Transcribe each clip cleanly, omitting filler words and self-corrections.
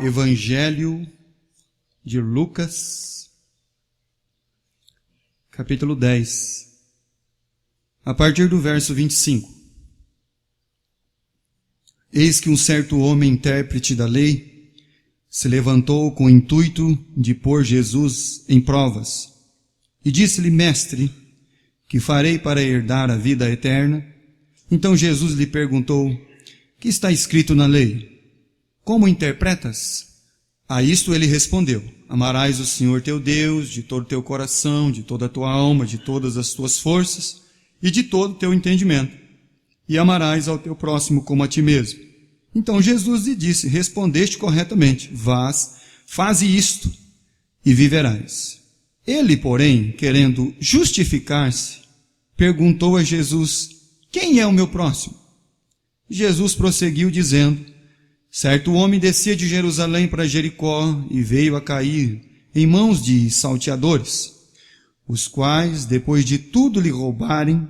Evangelho de Lucas, capítulo 10, a partir do verso 25. Eis que um certo homem, intérprete da lei, se levantou com o intuito de pôr Jesus em provas, e disse-lhe: Mestre, que farei para herdar a vida eterna? Então Jesus lhe perguntou: que está escrito na lei? Como interpretas? A isto ele respondeu: Amarás o Senhor teu Deus de todo o teu coração, de toda a tua alma, de todas as tuas forças e de todo o teu entendimento, e amarás ao teu próximo como a ti mesmo. Então Jesus lhe disse: Respondeste corretamente, faze isto e viverás. Ele, porém, querendo justificar-se, perguntou a Jesus: Quem é o meu próximo? Jesus prosseguiu dizendo: Certo homem descia de Jerusalém para Jericó e veio a cair em mãos de salteadores, os quais, depois de tudo lhe roubarem,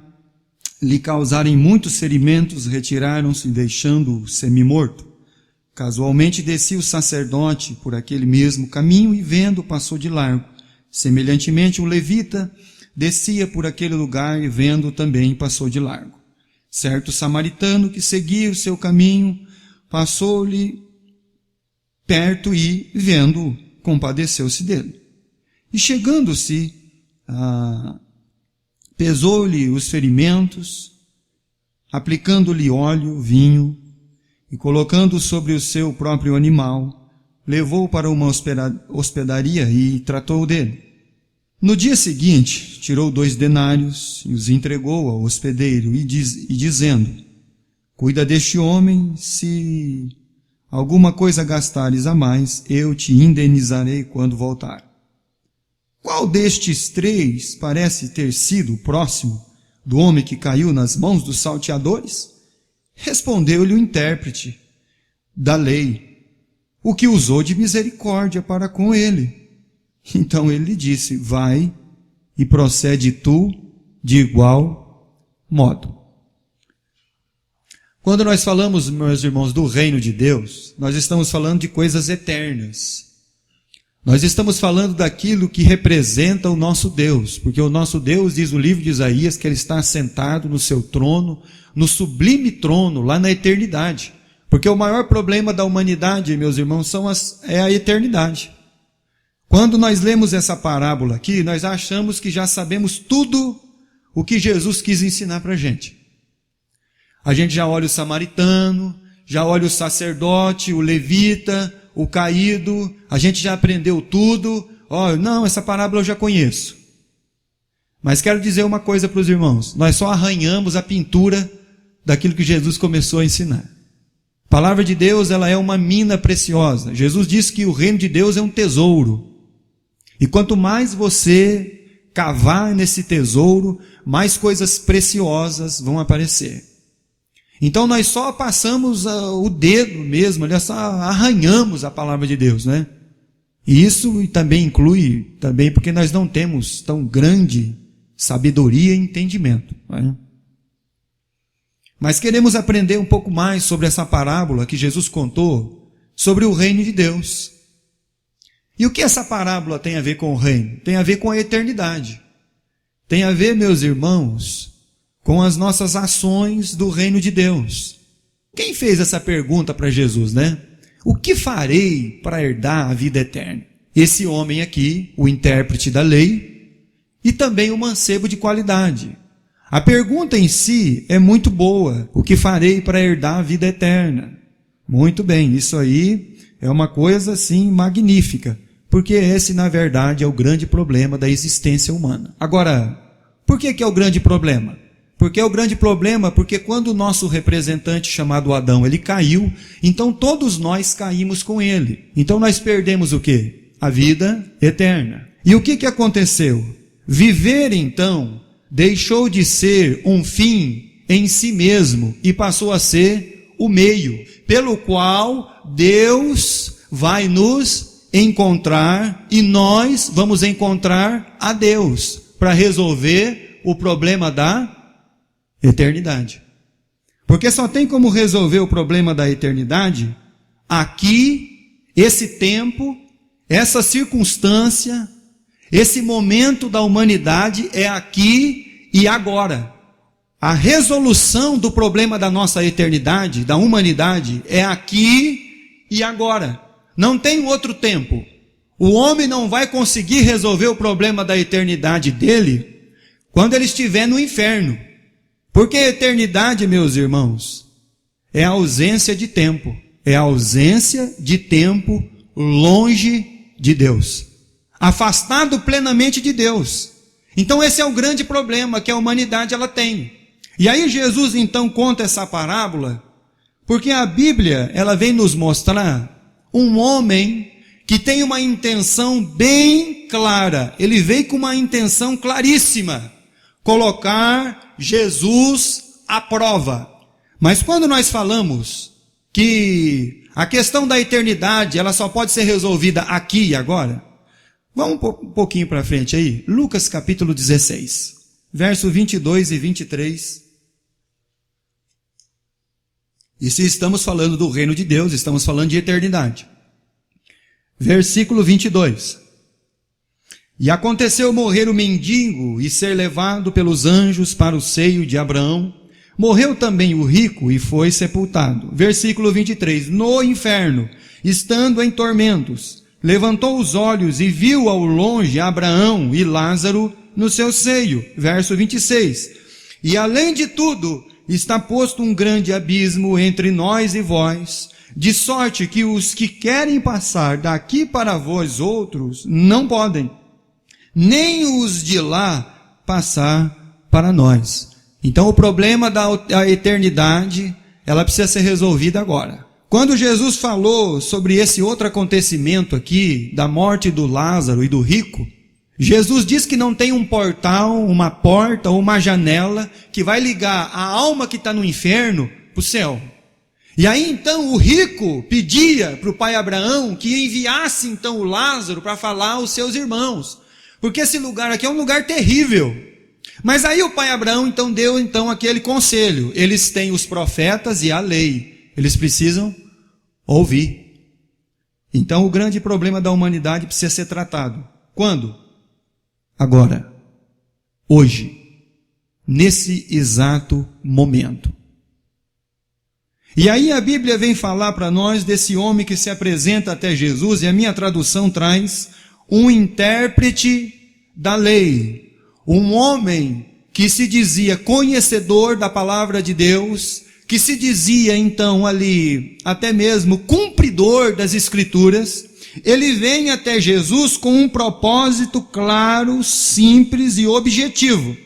lhe causarem muitos ferimentos, retiraram-se, deixando-o semi-morto. Casualmente descia o sacerdote por aquele mesmo caminho e, vendo, passou de largo. Semelhantemente, um levita descia por aquele lugar e, vendo, também passou de largo. Certo samaritano que seguia o seu caminho passou-lhe perto e, vendo-o, compadeceu-se dele. E chegando-se, pesou-lhe os ferimentos, aplicando-lhe óleo, vinho, e colocando sobre o seu próprio animal, levou-o para uma hospedaria e tratou dele. No dia seguinte, tirou 2 denários e os entregou ao hospedeiro, e dizendo: Cuida deste homem, se alguma coisa gastares a mais, eu te indenizarei quando voltar. Qual destes 3 parece ter sido o próximo do homem que caiu nas mãos dos salteadores? Respondeu-lhe o intérprete da lei: o que usou de misericórdia para com ele. Então ele lhe disse: Vai e procede tu de igual modo. Quando nós falamos, meus irmãos, do reino de Deus, nós estamos falando de coisas eternas. Nós estamos falando daquilo que representa o nosso Deus, porque o nosso Deus, diz o livro de Isaías, que Ele está assentado no seu trono, no sublime trono, lá na eternidade. Porque o maior problema da humanidade, meus irmãos, é a eternidade. Quando nós lemos essa parábola aqui, nós achamos que já sabemos tudo o que Jesus quis ensinar para a gente. A gente já olha o samaritano, já olha o sacerdote, o levita, o caído, a gente já aprendeu tudo. Não, essa parábola eu já conheço. Mas quero dizer uma coisa para os irmãos: nós só arranhamos a pintura daquilo que Jesus começou a ensinar. A palavra de Deus, ela é uma mina preciosa. Jesus disse que o reino de Deus é um tesouro. E quanto mais você cavar nesse tesouro, mais coisas preciosas vão aparecer. Então nós só passamos o dedo mesmo, nós só arranhamos a palavra de Deus, né? E isso também inclui, porque nós não temos tão grande sabedoria e entendimento, né? Mas queremos aprender um pouco mais sobre essa parábola que Jesus contou, sobre o reino de Deus. E o que essa parábola tem a ver com o reino? Tem a ver com a eternidade. Tem a ver, meus irmãos, com as nossas ações do reino de Deus. Quem fez essa pergunta para Jesus, né? O que farei para herdar a vida eterna? Esse homem aqui, o intérprete da lei, e também o mancebo de qualidade. A pergunta em si é muito boa. O que farei para herdar a vida eterna? Muito bem, isso aí é uma coisa assim magnífica, porque esse na verdade é o grande problema da existência humana. Agora, por que é o grande problema? Porque é o grande problema, porque quando o nosso representante chamado Adão, ele caiu, então todos nós caímos com ele. Então nós perdemos o quê? A vida eterna. E o que aconteceu? Viver então deixou de ser um fim em si mesmo e passou a ser o meio, pelo qual Deus vai nos encontrar e nós vamos encontrar a Deus para resolver o problema da eternidade. Porque só tem como resolver o problema da eternidade aqui esse tempo, essa circunstância, esse momento da humanidade é aqui e agora. A resolução do problema da nossa eternidade, da humanidade, é aqui e agora. Não tem outro tempo. O homem não vai conseguir resolver o problema da eternidade dele quando ele estiver no inferno. Porque a eternidade, meus irmãos, é a ausência de tempo. É a ausência de tempo longe de Deus. Afastado plenamente de Deus. Então esse é o grande problema que a humanidade ela tem. E aí Jesus então conta essa parábola, porque a Bíblia ela vem nos mostrar um homem que tem uma intenção bem clara. Ele veio com uma intenção claríssima. Colocar Jesus à prova. Mas quando nós falamos que a questão da eternidade, ela só pode ser resolvida aqui e agora, vamos um pouquinho para frente aí. Lucas capítulo 16, verso 22 e 23. E se estamos falando do reino de Deus, estamos falando de eternidade. Versículo 22. E aconteceu morrer o mendigo e ser levado pelos anjos para o seio de Abraão. Morreu também o rico e foi sepultado. Versículo 23. No inferno, estando em tormentos, levantou os olhos e viu ao longe Abraão e Lázaro no seu seio. Verso 26. E além de tudo, está posto um grande abismo entre nós e vós, de sorte que os que querem passar daqui para vós outros não podem, nem os de lá passar para nós. Então o problema da eternidade, ela precisa ser resolvida agora. Quando Jesus falou sobre esse outro acontecimento aqui, da morte do Lázaro e do rico, Jesus diz que não tem um portal, uma porta ou uma janela que vai ligar a alma que está no inferno para o céu. E aí então o rico pedia para o pai Abraão que enviasse então o Lázaro para falar aos seus irmãos. Porque esse lugar aqui é um lugar terrível. Mas aí o pai Abraão então deu então aquele conselho. Eles têm os profetas e a lei. Eles precisam ouvir. Então o grande problema da humanidade precisa ser tratado. Quando? Agora. Hoje. Nesse exato momento. E aí a Bíblia vem falar para nós desse homem que se apresenta até Jesus, e a minha tradução traz um intérprete da lei. Um homem que se dizia conhecedor da palavra de Deus, que se dizia então ali até mesmo cumpridor das Escrituras. Ele vem até Jesus com um propósito claro, simples e objetivo.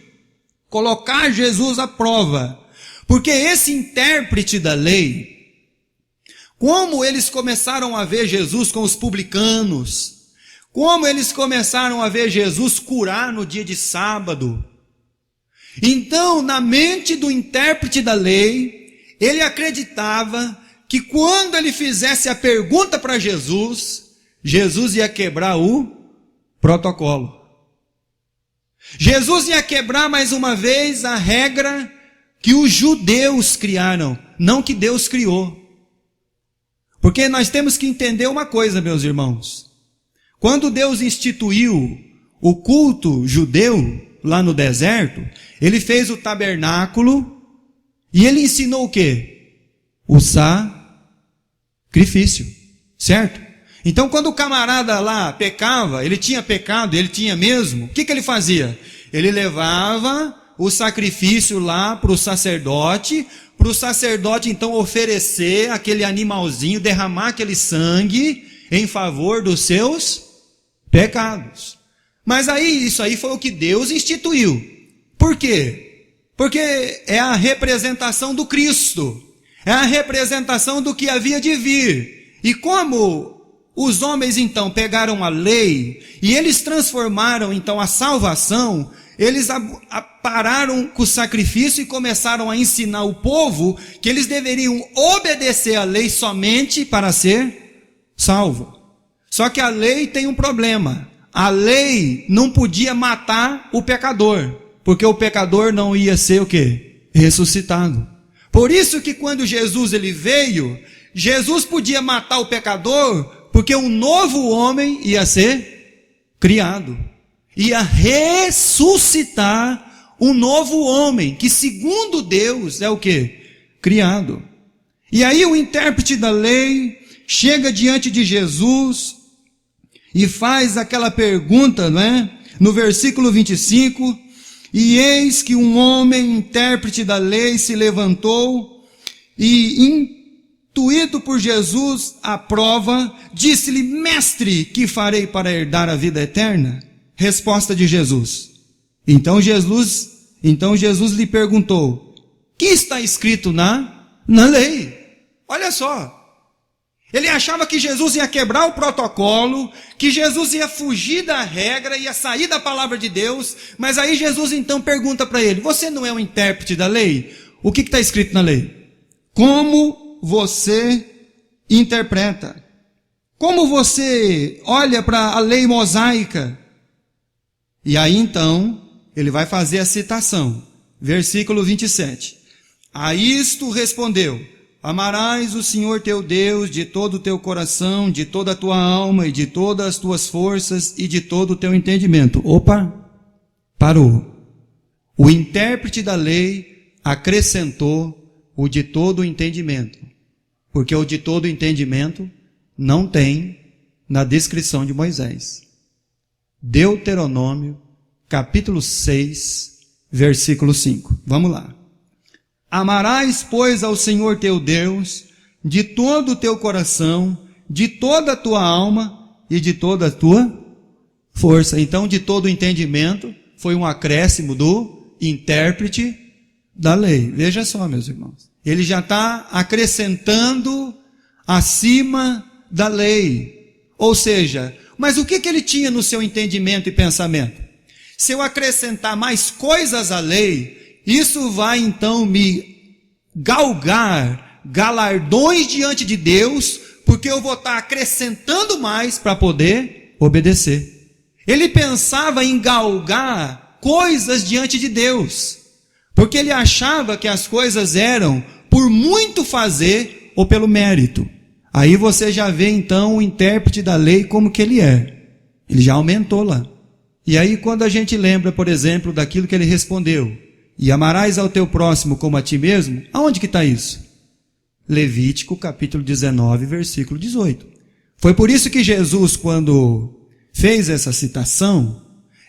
Colocar Jesus à prova. Porque esse intérprete da lei, como eles começaram a ver Jesus com os publicanos, como eles começaram a ver Jesus curar no dia de sábado. Então, na mente do intérprete da lei, ele acreditava que quando ele fizesse a pergunta para Jesus, Jesus ia quebrar o protocolo. Jesus ia quebrar mais uma vez a regra que os judeus criaram, não que Deus criou. Porque nós temos que entender uma coisa, meus irmãos. Quando Deus instituiu o culto judeu lá no deserto, ele fez o tabernáculo e ele ensinou o quê? O sacrifício, certo? Então quando o camarada lá pecava, ele tinha pecado, ele tinha mesmo, o que ele fazia? Ele levava o sacrifício lá para o sacerdote então oferecer aquele animalzinho, derramar aquele sangue em favor dos seus pecados. Mas aí, isso aí foi o que Deus instituiu. Por quê? Porque é a representação do Cristo, é a representação do que havia de vir. E como os homens então pegaram a lei, e eles transformaram então a salvação, eles pararam com o sacrifício e começaram a ensinar o povo que eles deveriam obedecer à lei somente para ser salvo. Só que a lei tem um problema. A lei não podia matar o pecador, porque o pecador não ia ser o quê? Ressuscitado. Por isso que quando Jesus ele veio, Jesus podia matar o pecador, Porque um novo homem ia ser criado, ia ressuscitar um novo homem, que segundo Deus é o quê? Criado. E aí o intérprete da lei chega diante de Jesus e faz aquela pergunta, não é? No versículo 25, e eis que um homem intérprete da lei se levantou e, intuído por Jesus a prova, disse-lhe: mestre, que farei para herdar a vida eterna? Resposta de Jesus. Então Jesus lhe perguntou: que está escrito na lei? Olha só. Ele achava que Jesus ia quebrar o protocolo, que Jesus ia fugir da regra, ia sair da palavra de Deus, mas aí Jesus então pergunta para ele: você não é um intérprete da lei? O que está escrito na lei? Como você interpreta? Como você olha para a lei mosaica? E aí então, ele vai fazer a citação, versículo 27. A isto respondeu: amarás o Senhor teu Deus de todo o teu coração, de toda a tua alma e de todas as tuas forças e de todo o teu entendimento. Opa, parou. O intérprete da lei acrescentou o de todo o entendimento, porque o de todo o entendimento não tem na descrição de Moisés. Deuteronômio, capítulo 6, versículo 5. Vamos lá. Amarás, pois, ao Senhor teu Deus de todo o teu coração, de toda a tua alma e de toda a tua força. Então, de todo o entendimento, foi um acréscimo do intérprete da lei. Veja só, meus irmãos. Ele já está acrescentando acima da lei. Ou seja, mas o que ele tinha no seu entendimento e pensamento? Se eu acrescentar mais coisas à lei, isso vai então me galgar galardões diante de Deus, porque eu vou estar acrescentando mais para poder obedecer. Ele pensava em galgar coisas diante de Deus, porque ele achava que as coisas eram por muito fazer ou pelo mérito. Aí você já vê então o intérprete da lei como que ele é. Ele já aumentou lá. E aí quando a gente lembra, por exemplo, daquilo que ele respondeu: e amarás ao teu próximo como a ti mesmo, aonde que está isso? Levítico capítulo 19, versículo 18. Foi por isso que Jesus, quando fez essa citação,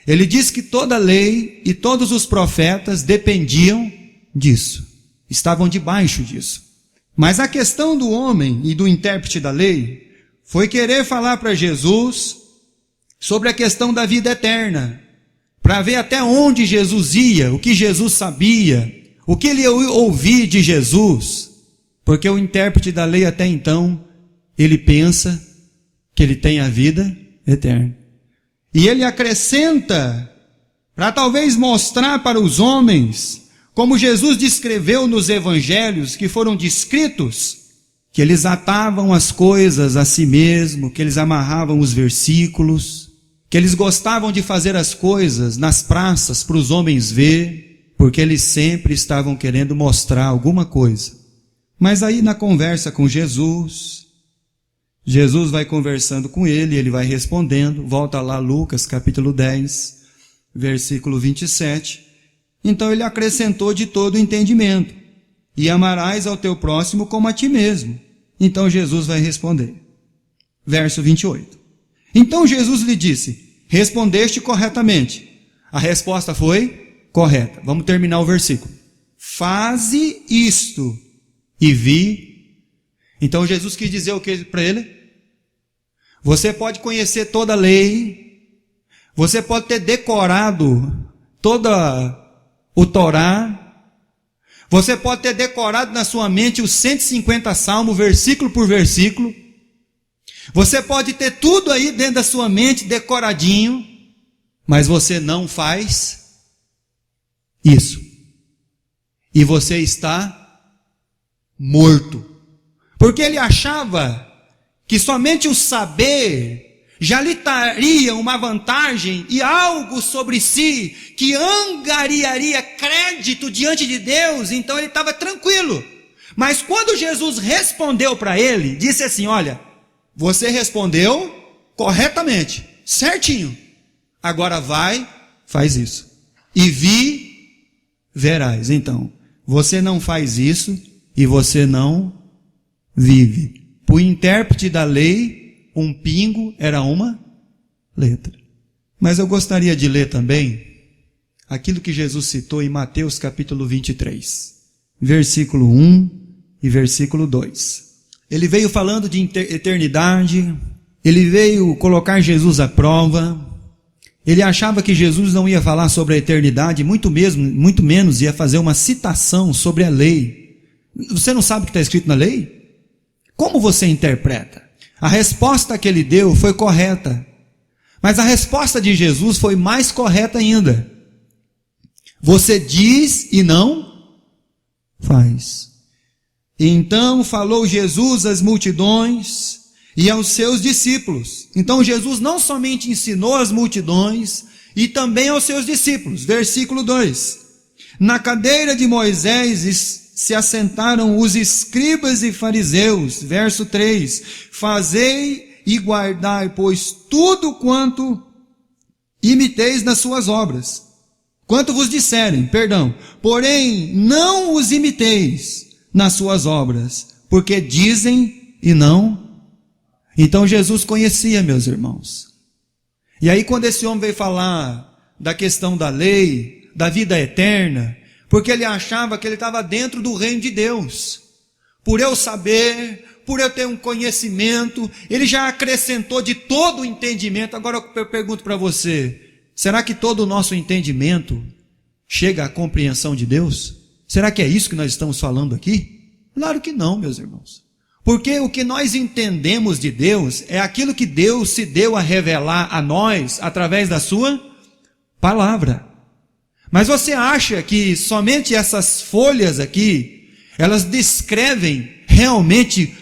ele disse que toda a lei e todos os profetas dependiam disso, estavam debaixo disso. Mas a questão do homem e do intérprete da lei foi querer falar para Jesus sobre a questão da vida eterna, para ver até onde Jesus ia, o que Jesus sabia, o que ele ouvia de Jesus, porque o intérprete da lei até então, ele pensa que ele tem a vida eterna. E ele acrescenta, para talvez mostrar para os homens, como Jesus descreveu nos evangelhos que foram descritos, que eles atavam as coisas a si mesmo, que eles amarravam os versículos, que eles gostavam de fazer as coisas nas praças para os homens ver, porque eles sempre estavam querendo mostrar alguma coisa. Mas aí na conversa com Jesus vai conversando com ele vai respondendo. Volta lá Lucas capítulo 10, versículo 27. Então ele acrescentou de todo o entendimento: e amarás ao teu próximo como a ti mesmo. Então Jesus vai responder. Verso 28. Então Jesus lhe disse: respondeste corretamente. A resposta foi correta. Vamos terminar o versículo. Faze isto e vi. Então Jesus quis dizer o que para ele? Você pode conhecer toda a lei, você pode ter decorado toda o Torá, você pode ter decorado na sua mente os 150 salmos, versículo por versículo, você pode ter tudo aí dentro da sua mente decoradinho, mas você não faz isso. E você está morto. Porque ele achava que somente o saber já lhe traria uma vantagem e algo sobre si que angariaria crédito diante de Deus, então ele estava tranquilo. Mas quando Jesus respondeu para ele, disse assim: olha, Você respondeu corretamente, certinho. Agora vai, faz isso. E verás. Então, você não faz isso e você não vive. Para o intérprete da lei, um pingo era uma letra. Mas eu gostaria de ler também aquilo que Jesus citou em Mateus capítulo 23, versículo 1 e versículo 2. Ele veio falando de eternidade, ele veio colocar Jesus à prova. Ele achava que Jesus não ia falar sobre a eternidade, muito menos ia fazer uma citação sobre a lei. Você não sabe o que está escrito na lei? Como você interpreta? A resposta que ele deu foi correta, mas a resposta de Jesus foi mais correta ainda. Você diz e não faz. Então falou Jesus às multidões e aos seus discípulos. Então Jesus não somente ensinou às multidões, e também aos seus discípulos. Versículo 2. Na cadeira de Moisés se assentaram os escribas e fariseus. Verso 3. Fazei e guardai, pois, tudo quanto imiteis nas suas obras. Quanto vos disserem, porém não os imiteis nas suas obras, porque dizem e não. Então Jesus conhecia, meus irmãos. E aí quando esse homem veio falar da questão da lei, da vida eterna, porque ele achava que ele estava dentro do reino de Deus. Por eu saber, por eu ter um conhecimento, ele já acrescentou de todo o entendimento. Agora eu pergunto para você, será que todo o nosso entendimento chega à compreensão de Deus? Será que é isso que nós estamos falando aqui? Claro que não, meus irmãos. Porque o que nós entendemos de Deus é aquilo que Deus se deu a revelar a nós através da sua palavra. Mas você acha que somente essas folhas aqui, elas descrevem realmente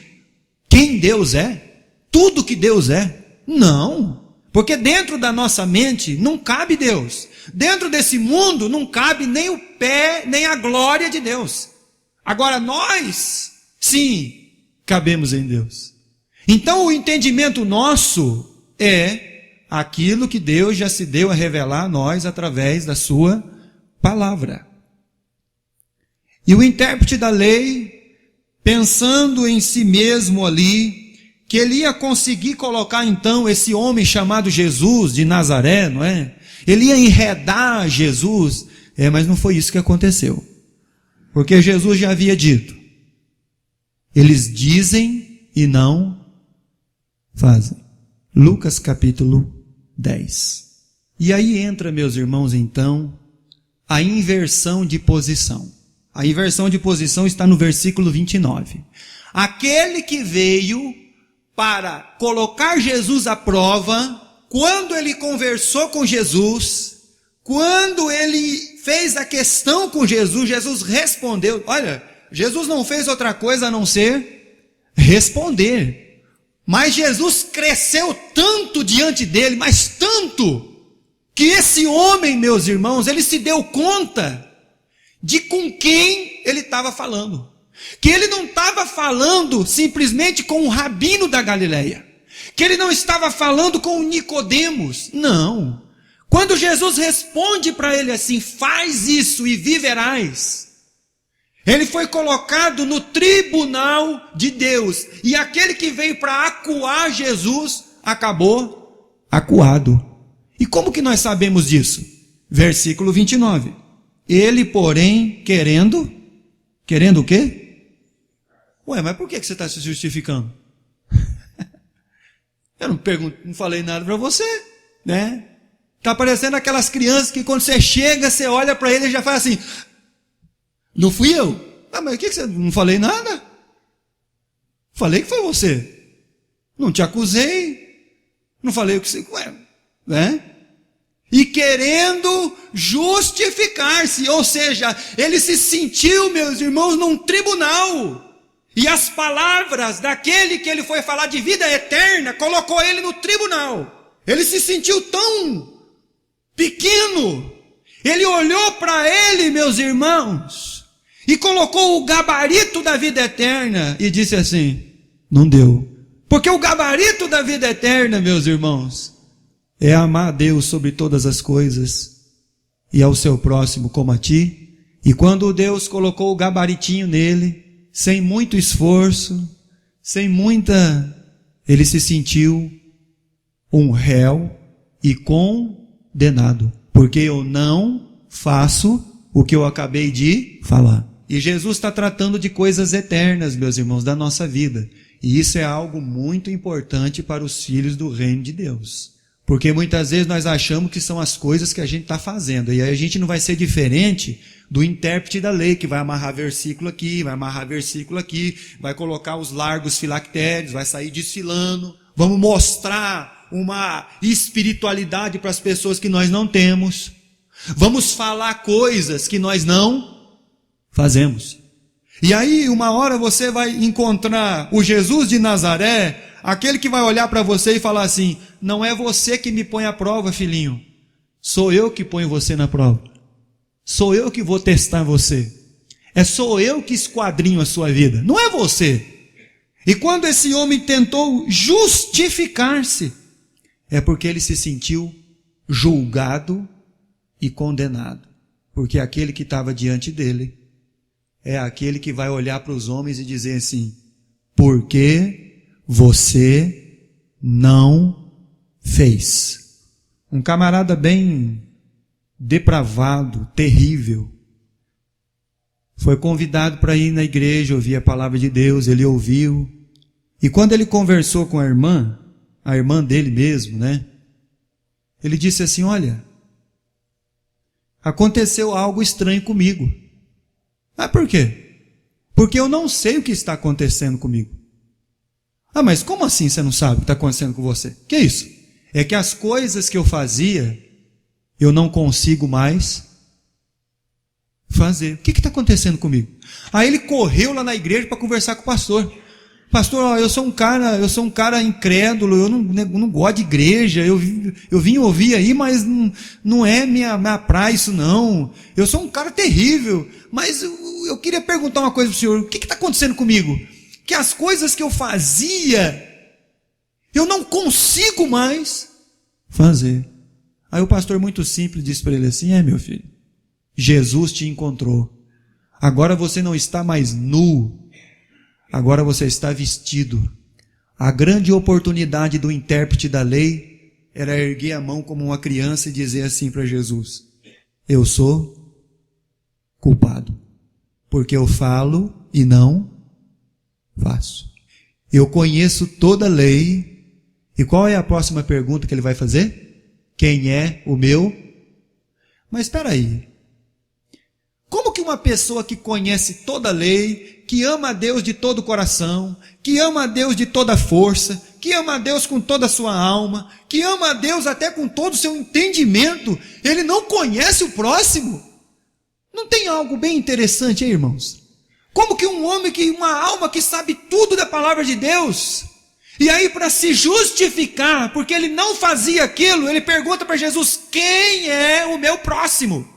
quem Deus é? Tudo que Deus é? Não. Porque dentro da nossa mente não cabe Deus. Dentro desse mundo não cabe nem o pé, nem a glória de Deus. Agora nós, sim, cabemos em Deus. Então o entendimento nosso é aquilo que Deus já se deu a revelar a nós através da sua palavra. E o intérprete da lei, pensando em si mesmo ali, que ele ia conseguir colocar então esse homem chamado Jesus de Nazaré, não é? Ele ia enredar Jesus, mas não foi isso que aconteceu. Porque Jesus já havia dito, eles dizem e não fazem. Lucas capítulo 10. E aí entra, meus irmãos, então, a inversão de posição. A inversão de posição está no versículo 29. Aquele que veio para colocar Jesus à prova, quando ele conversou com Jesus, quando ele fez a questão com Jesus, Jesus respondeu. Olha, Jesus não fez outra coisa a não ser responder. Mas Jesus cresceu tanto diante dele, mas tanto, que esse homem, meus irmãos, ele se deu conta de com quem ele estava falando. Que ele não estava falando simplesmente com o rabino da Galileia. Que ele não estava falando com o Nicodemos. Não. Quando Jesus responde para ele assim, faz isso e viverás, ele foi colocado no tribunal de Deus. E aquele que veio para acuar Jesus, acabou acuado. E como que nós sabemos disso? Versículo 29. Ele, porém, querendo o quê? Ué, mas por que você está se justificando? Eu não falei nada para você, né? Está parecendo aquelas crianças que quando você chega, você olha para ele e já fala assim, não fui eu. Ah, mas o que você... Não falei nada. Falei que foi você. Não te acusei. Não falei o que você... Ué, né? E querendo justificar-se, ou seja, ele se sentiu, meus irmãos, num tribunal. E as palavras daquele que ele foi falar de vida eterna, colocou ele no tribunal. Ele se sentiu tão pequeno. Ele olhou para ele, meus irmãos, e colocou o gabarito da vida eterna e disse assim, não deu. Porque o gabarito da vida eterna, meus irmãos, é amar a Deus sobre todas as coisas e ao seu próximo como a ti. E quando Deus colocou o gabaritinho nele, sem muito esforço, ele se sentiu um réu e condenado, porque eu não faço o que eu acabei de falar. E Jesus está tratando de coisas eternas, meus irmãos, da nossa vida. E isso é algo muito importante para os filhos do reino de Deus. Porque muitas vezes nós achamos que são as coisas que a gente está fazendo. E aí a gente não vai ser diferente do intérprete da lei, que vai amarrar versículo aqui, vai amarrar versículo aqui, vai colocar os largos filactérios, vai sair desfilando. Vamos mostrar uma espiritualidade para as pessoas que nós não temos. Vamos falar coisas que nós não fazemos. E aí, uma hora você vai encontrar o Jesus de Nazaré, aquele que vai olhar para você e falar assim: não é você que me põe à prova, filhinho. Sou eu que ponho você na prova. Sou eu que vou testar você. Sou eu que esquadrinho a sua vida. Não é você. E quando esse homem tentou justificar-se, é porque ele se sentiu julgado e condenado. Porque aquele que estava diante dele é aquele que vai olhar para os homens e dizer assim: por que você não fez? Um camarada bem depravado, terrível, foi convidado para ir na igreja, ouvir a palavra de Deus, ele ouviu, e quando ele conversou com a irmã dele mesmo, né? Ele disse assim: olha, aconteceu algo estranho comigo. Ah, por quê? Porque eu não sei o que está acontecendo comigo. Ah, mas como assim você não sabe o que está acontecendo com você? Que é isso? É que as coisas que eu fazia, eu não consigo mais fazer. O que está acontecendo comigo? Aí ele correu lá na igreja para conversar com o pastor. Pastor, eu sou um cara incrédulo, eu não gosto de igreja, eu vim ouvir aí, mas não é minha praia isso não. Eu sou um cara terrível, mas eu queria perguntar uma coisa para o senhor: o que está acontecendo comigo? Que as coisas que eu fazia, eu não consigo mais fazer. Aí o pastor, muito simples, disse para ele assim: meu filho, Jesus te encontrou. Agora você não está mais nu. Agora você está vestido. A grande oportunidade do intérprete da lei era erguer a mão como uma criança e dizer assim para Jesus: eu sou culpado, porque eu falo e não faço. Eu conheço toda a lei. E qual é a próxima pergunta que ele vai fazer? Quem é o meu? Mas espera aí. Como que uma pessoa que conhece toda a lei, que ama a Deus de todo o coração, que ama a Deus de toda a força, que ama a Deus com toda a sua alma, que ama a Deus até com todo o seu entendimento, ele não conhece o próximo? Não tem algo bem interessante aí, irmãos? Como que uma alma que sabe tudo da palavra de Deus, e aí para se justificar, porque ele não fazia aquilo, ele pergunta para Jesus: quem é o meu próximo?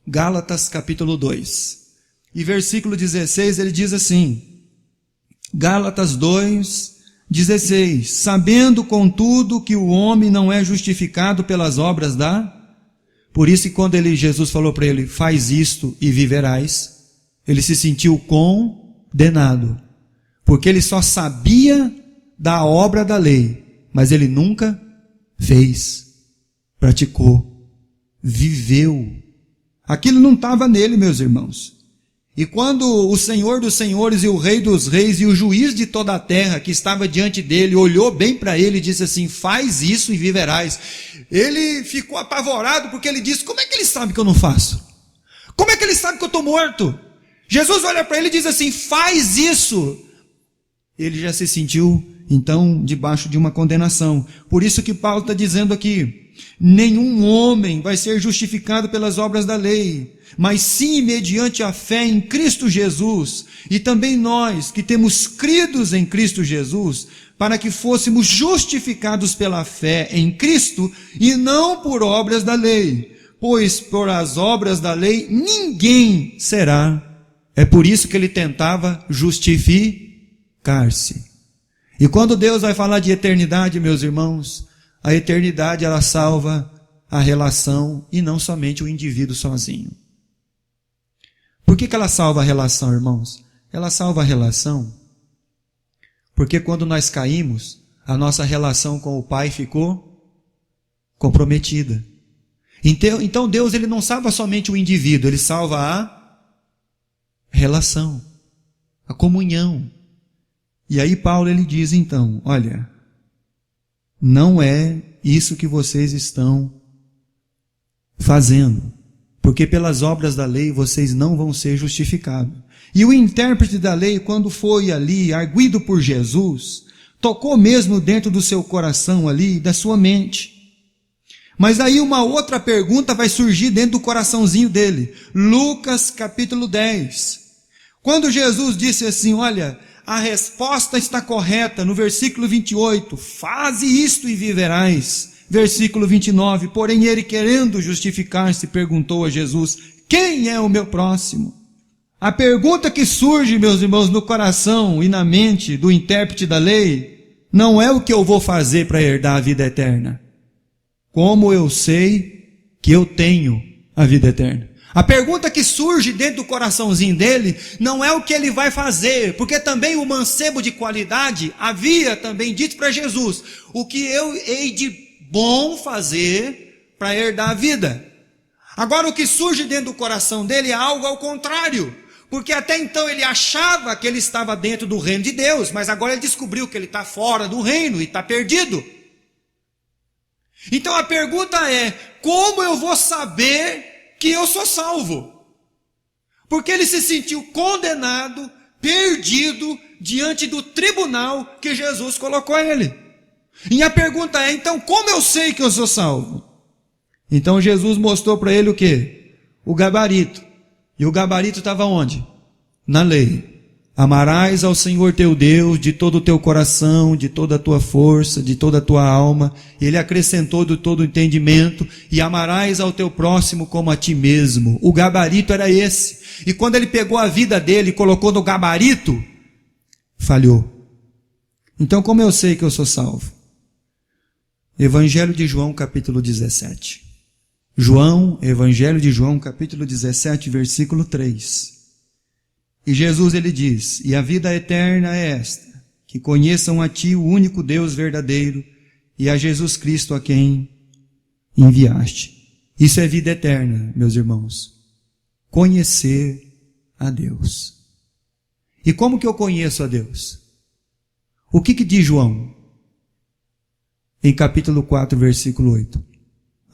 Gálatas capítulo 2, e versículo 16, ele diz assim, Gálatas 2, 16, sabendo contudo que o homem não é justificado pelas obras por isso que quando Jesus falou para ele: faz isto e viverás, ele se sentiu condenado, porque ele só sabia da obra da lei, mas ele nunca fez, praticou, viveu. Aquilo não estava nele, meus irmãos. E quando o Senhor dos senhores e o Rei dos reis e o juiz de toda a terra que estava diante dele, olhou bem para ele e disse assim: faz isso e viverás. Ele ficou apavorado, porque ele disse: como é que ele sabe que eu não faço? Como é que ele sabe que eu estou morto? Jesus olha para ele e diz assim: faz isso. Ele já se sentiu, então, debaixo de uma condenação. Por isso que Paulo está dizendo aqui: nenhum homem vai ser justificado pelas obras da lei, mas sim mediante a fé em Cristo Jesus. E também nós que temos cridos em Cristo Jesus, para que fôssemos justificados pela fé em Cristo e não por obras da lei, pois por as obras da lei ninguém será. É por isso que ele tentava justificar-se. E quando Deus vai falar de eternidade, meus irmãos, a eternidade ela salva a relação e não somente o indivíduo sozinho. Por que ela salva a relação, irmãos? Ela salva a relação porque quando nós caímos, a nossa relação com o Pai ficou comprometida. Então Deus ele não salva somente o indivíduo, ele salva a relação, a comunhão. E aí Paulo ele diz então, olha, não é isso que vocês estão fazendo, porque pelas obras da lei vocês não vão ser justificados. E o intérprete da lei, quando foi ali, arguido por Jesus, tocou mesmo dentro do seu coração ali, da sua mente. Mas aí uma outra pergunta vai surgir dentro do coraçãozinho dele. Lucas capítulo 10. Quando Jesus disse assim, olha, a resposta está correta no versículo 28, faze isto e viverás. Versículo 29, porém ele querendo justificar-se perguntou a Jesus, quem é o meu próximo? A pergunta que surge, meus irmãos, no coração e na mente do intérprete da lei, não é o que eu vou fazer para herdar a vida eterna. Como eu sei que eu tenho a vida eterna? A pergunta que surge dentro do coraçãozinho dele, não é o que ele vai fazer, porque também o mancebo de qualidade havia também dito para Jesus, o que eu hei de bom fazer para herdar a vida. Agora o que surge dentro do coração dele é algo ao contrário, porque até então ele achava que ele estava dentro do reino de Deus, mas agora ele descobriu que ele está fora do reino e está perdido. Então a pergunta é, como eu vou saber que eu sou salvo? Porque ele se sentiu condenado, perdido, diante do tribunal que Jesus colocou ele. E a pergunta é, então como eu sei que eu sou salvo? Então Jesus mostrou para ele o quê? O gabarito. E o gabarito estava onde? Na lei. Amarás ao Senhor teu Deus de todo o teu coração, de toda a tua força, de toda a tua alma. Ele acrescentou de todo o entendimento. E amarás ao teu próximo como a ti mesmo. O gabarito era esse. E quando ele pegou a vida dele e colocou no gabarito, falhou. Então como eu sei que eu sou salvo? Evangelho de João capítulo 17. Evangelho de João, capítulo 17, versículo 3. E Jesus ele diz, e a vida eterna é esta, que conheçam a ti o único Deus verdadeiro, e a Jesus Cristo a quem enviaste. Isso é vida eterna, meus irmãos. Conhecer a Deus. E como que eu conheço a Deus? O que diz João? Em capítulo 4, versículo 8.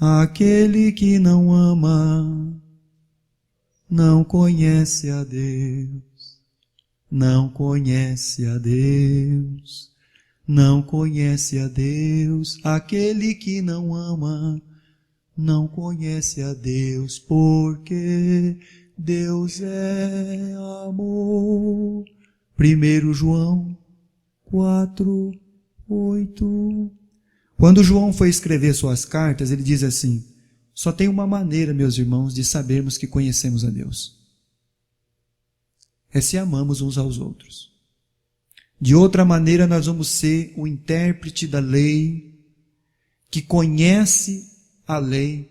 Aquele que não ama, não conhece a Deus, não conhece a Deus, não conhece a Deus. Aquele que não ama, não conhece a Deus, porque Deus é amor. 1 João 4, 8. Quando João foi escrever suas cartas, ele diz assim, só tem uma maneira, meus irmãos, de sabermos que conhecemos a Deus. É se amamos uns aos outros. De outra maneira, nós vamos ser o intérprete da lei, que conhece a lei,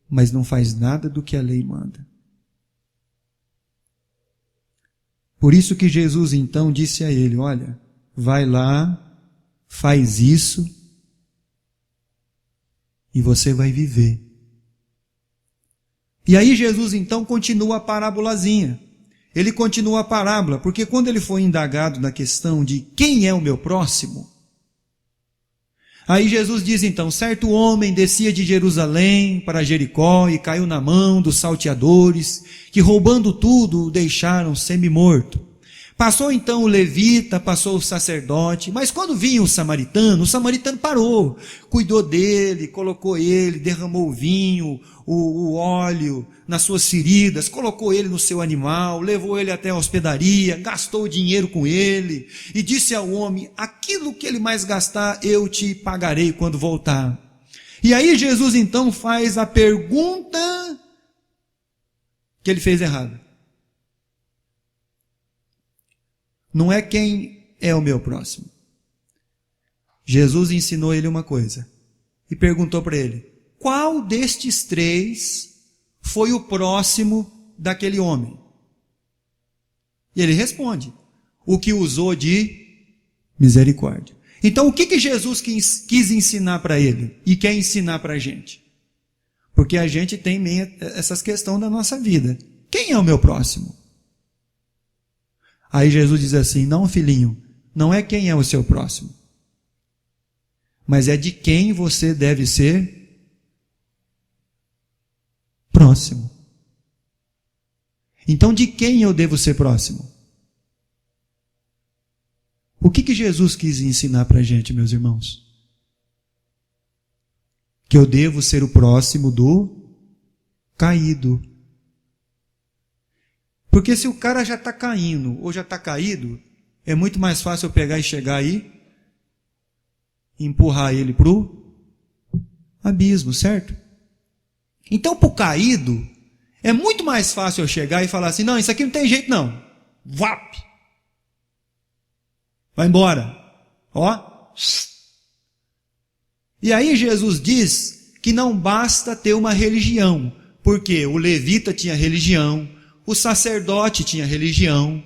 mas não faz nada do que a lei manda. Por isso que Jesus então disse a ele, olha, vai lá, faz isso, e você vai viver. E aí Jesus então continua a parábolazinha. Ele continua a parábola, porque quando ele foi indagado na questão de quem é o meu próximo, aí Jesus diz então, certo homem descia de Jerusalém para Jericó e caiu na mão dos salteadores, que roubando tudo o deixaram semi-morto. Passou então o levita, passou o sacerdote, mas quando vinha o samaritano parou, cuidou dele, colocou ele, derramou o vinho, o óleo nas suas feridas, colocou ele no seu animal, levou ele até a hospedaria, gastou o dinheiro com ele e disse ao homem, aquilo que ele mais gastar eu te pagarei quando voltar. E aí Jesus então faz a pergunta que ele fez errado. Não é quem é o meu próximo. Jesus ensinou ele uma coisa e perguntou para ele: qual destes três foi o próximo daquele homem? E ele responde: o que usou de misericórdia. Então o que Jesus quis ensinar para ele e quer ensinar para a gente? Porque a gente tem essas questões da nossa vida. Quem é o meu próximo? Aí Jesus diz assim: não, filhinho, não é quem é o seu próximo, mas é de quem você deve ser próximo. Então, de quem eu devo ser próximo? O que Jesus quis ensinar para a gente, meus irmãos? Que eu devo ser o próximo do caído. Porque se o cara já está caindo ou já está caído, é muito mais fácil eu pegar e chegar aí e empurrar ele para o abismo, certo? Então, para o caído, é muito mais fácil eu chegar e falar assim: não, isso aqui não tem jeito não. Vap! Vai embora. Ó. E aí Jesus diz que não basta ter uma religião, porque o levita tinha religião, o sacerdote tinha religião.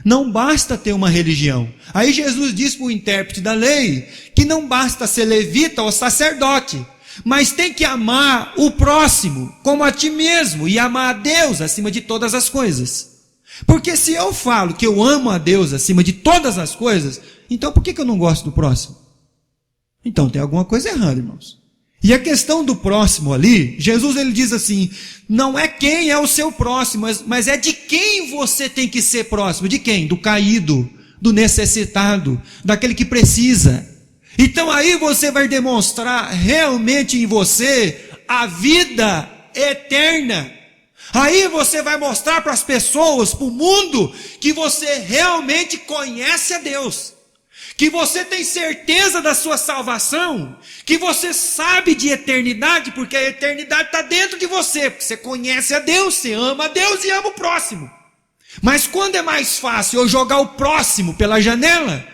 Não basta ter uma religião. Aí Jesus diz para o intérprete da lei que não basta ser levita ou sacerdote, mas tem que amar o próximo como a ti mesmo e amar a Deus acima de todas as coisas. Porque se eu falo que eu amo a Deus acima de todas as coisas, então por que eu não gosto do próximo? Então tem alguma coisa errada, irmãos. E a questão do próximo ali, Jesus ele diz assim: não é quem é o seu próximo, mas é de quem você tem que ser próximo. De quem? Do caído, do necessitado, daquele que precisa. Então aí você vai demonstrar realmente em você a vida eterna. Aí você vai mostrar para as pessoas, para o mundo, que você realmente conhece a Deus, que você tem certeza da sua salvação, que você sabe de eternidade, porque a eternidade está dentro de você, porque você conhece a Deus, você ama a Deus e ama o próximo. Mas quando é mais fácil eu jogar o próximo pela janela,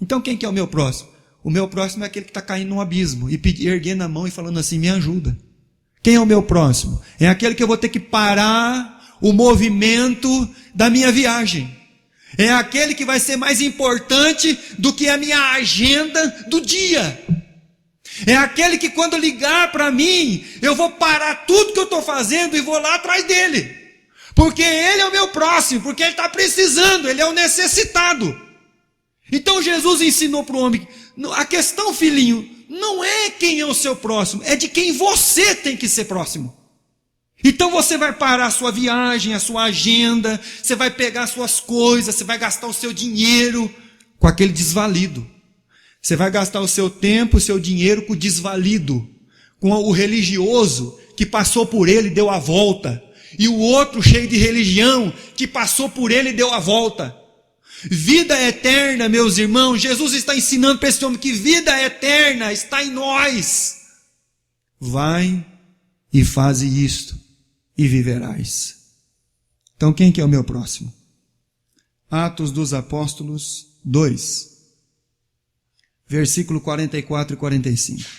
então quem que é o meu próximo? O meu próximo é aquele que está caindo num abismo e erguendo a mão e falando assim: me ajuda. Quem é o meu próximo? É aquele que eu vou ter que parar o movimento da minha viagem. É aquele que vai ser mais importante do que a minha agenda do dia. É aquele que quando ligar para mim, eu vou parar tudo que eu estou fazendo e vou lá atrás dele. Porque ele é o meu próximo, porque ele está precisando, ele é o necessitado. Então Jesus ensinou para o homem: a questão, filhinho, não é quem é o seu próximo, é de quem você tem que ser próximo. Então você vai parar a sua viagem, a sua agenda, você vai pegar as suas coisas, você vai gastar o seu dinheiro com aquele desvalido. Você vai gastar o seu tempo, o seu dinheiro com o desvalido, com o religioso que passou por ele e deu a volta, e o outro cheio de religião que passou por ele e deu a volta. Vida eterna, meus irmãos, Jesus está ensinando para esse homem que vida eterna está em nós. Vai e faze isto e viverás. Então quem que é o meu próximo? Atos dos Apóstolos 2, versículo 44 e 45.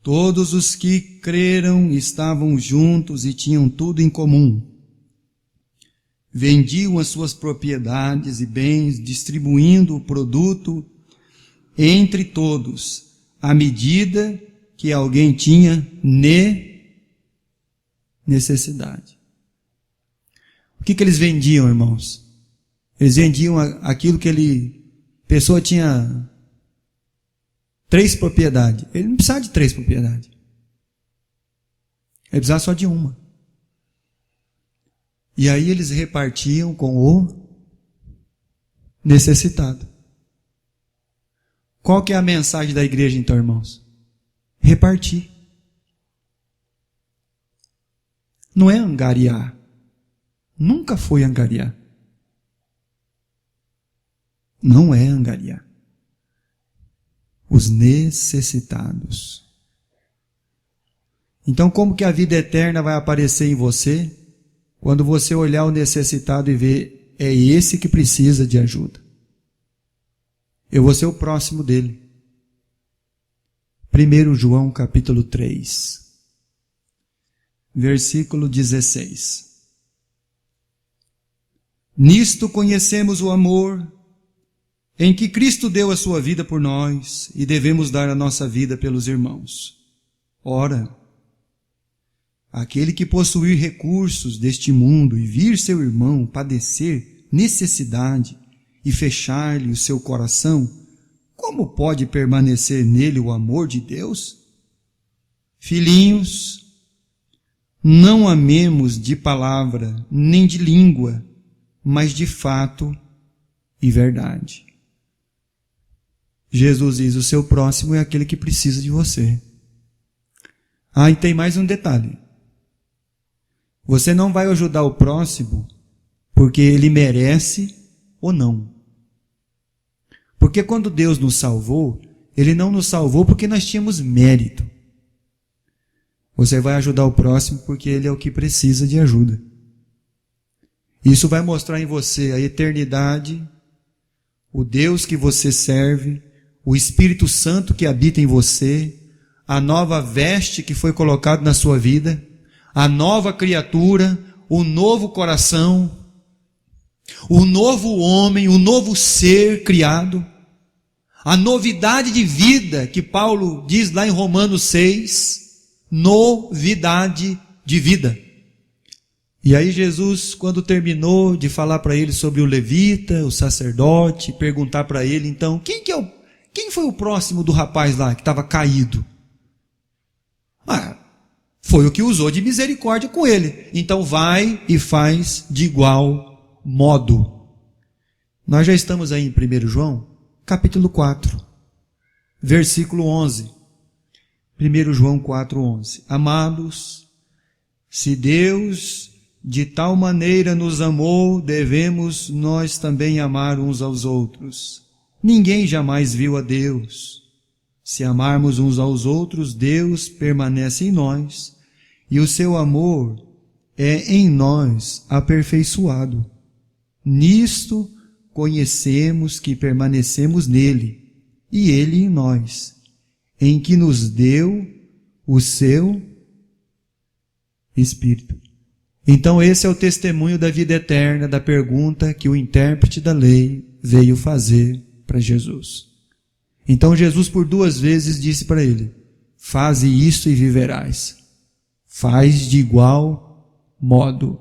Todos os que creram estavam juntos e tinham tudo em comum. Vendiam as suas propriedades e bens, distribuindo o produto entre todos, à medida que alguém tinha necessidade. O que eles vendiam, irmãos? Eles vendiam aquilo que a pessoa tinha 3 propriedades. Ele não precisava de 3 propriedades. Ele precisava só de uma. E aí eles repartiam com o necessitado. Qual que é a mensagem da igreja então, irmãos? Repartir. Não é angariar. Nunca foi angariar. Não é angariar. Os necessitados. Então, como que a vida eterna vai aparecer em você? Quando você olhar o necessitado e ver, é esse que precisa de ajuda. eu vou ser o próximo dele. 1 João capítulo 3, versículo 16. Nisto conhecemos o amor em que Cristo deu a sua vida por nós e devemos dar a nossa vida pelos irmãos. Ora, aquele que possuir recursos deste mundo e vir seu irmão padecer necessidade e fechar-lhe o seu coração, como pode permanecer nele o amor de Deus? Filhinhos, não amemos de palavra nem de língua, mas de fato e verdade. Jesus diz: o seu próximo é aquele que precisa de você. E tem mais um detalhe. Você não vai ajudar o próximo porque ele merece ou não. Porque quando Deus nos salvou, Ele não nos salvou porque nós tínhamos mérito. Você vai ajudar o próximo porque ele é o que precisa de ajuda. Isso vai mostrar em você a eternidade, o Deus que você serve, o Espírito Santo que habita em você, a nova veste que foi colocada na sua vida, a nova criatura, o novo coração, o novo homem, o novo ser criado, a novidade de vida que Paulo diz lá em Romanos 6, novidade de vida. E aí Jesus, quando terminou de falar para ele sobre o levita, o sacerdote, perguntar para ele, então, quem foi o próximo do rapaz lá que estava caído? Foi o que usou de misericórdia com ele. Então vai e faz de igual modo. Nós já estamos aí em 1 João, capítulo 4, versículo 11. 1 João 4, 11. Amados, se Deus de tal maneira nos amou, devemos nós também amar uns aos outros. Ninguém jamais viu a Deus. Se amarmos uns aos outros, Deus permanece em nós, e o seu amor é em nós aperfeiçoado. Nisto conhecemos que permanecemos nele, e ele em nós, em que nos deu o seu Espírito. Então esse é o testemunho da vida eterna, da pergunta que o intérprete da lei veio fazer para Jesus. Então Jesus por 2 vezes disse para ele: faze isto e viverás. Faz de igual modo.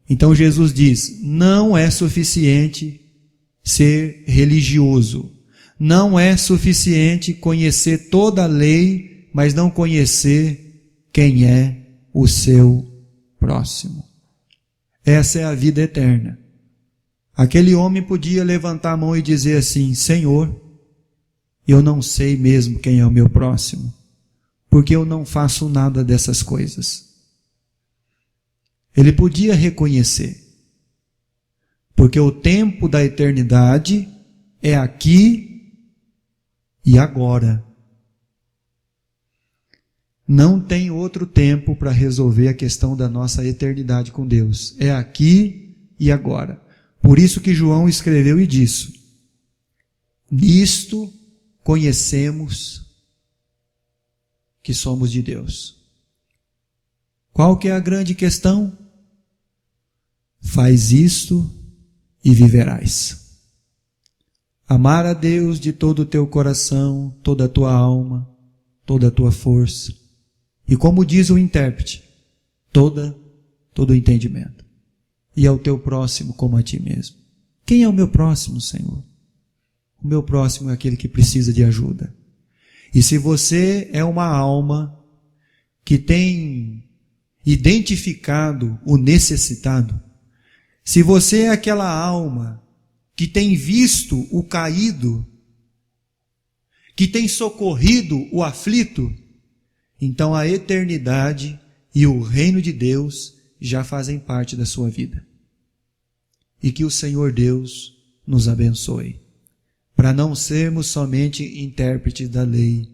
Então Jesus diz: não é suficiente ser religioso. Não é suficiente conhecer toda a lei, mas não conhecer quem é o seu próximo. Essa é a vida eterna. Aquele homem podia levantar a mão e dizer assim: Senhor, eu não sei mesmo quem é o meu próximo, porque eu não faço nada dessas coisas. Ele podia reconhecer, porque o tempo da eternidade é aqui e agora. Não tem outro tempo para resolver a questão da nossa eternidade com Deus. É aqui e agora. Por isso que João escreveu e disse: nisto conhecemos que somos de Deus. Qual que é a grande questão? Faz isto e viverás. Amar a Deus de todo o teu coração, toda a tua alma, toda a tua força. E como diz o intérprete, todo o entendimento. E ao teu próximo como a ti mesmo. Quem é o meu próximo, Senhor? O meu próximo é aquele que precisa de ajuda. E se você é uma alma que tem identificado o necessitado, se você é aquela alma que tem visto o caído, que tem socorrido o aflito, então a eternidade e o reino de Deus já fazem parte da sua vida. E que o Senhor Deus nos abençoe, para não sermos somente intérpretes da lei,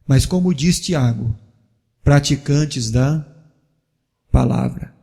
mas como diz Tiago, praticantes da palavra.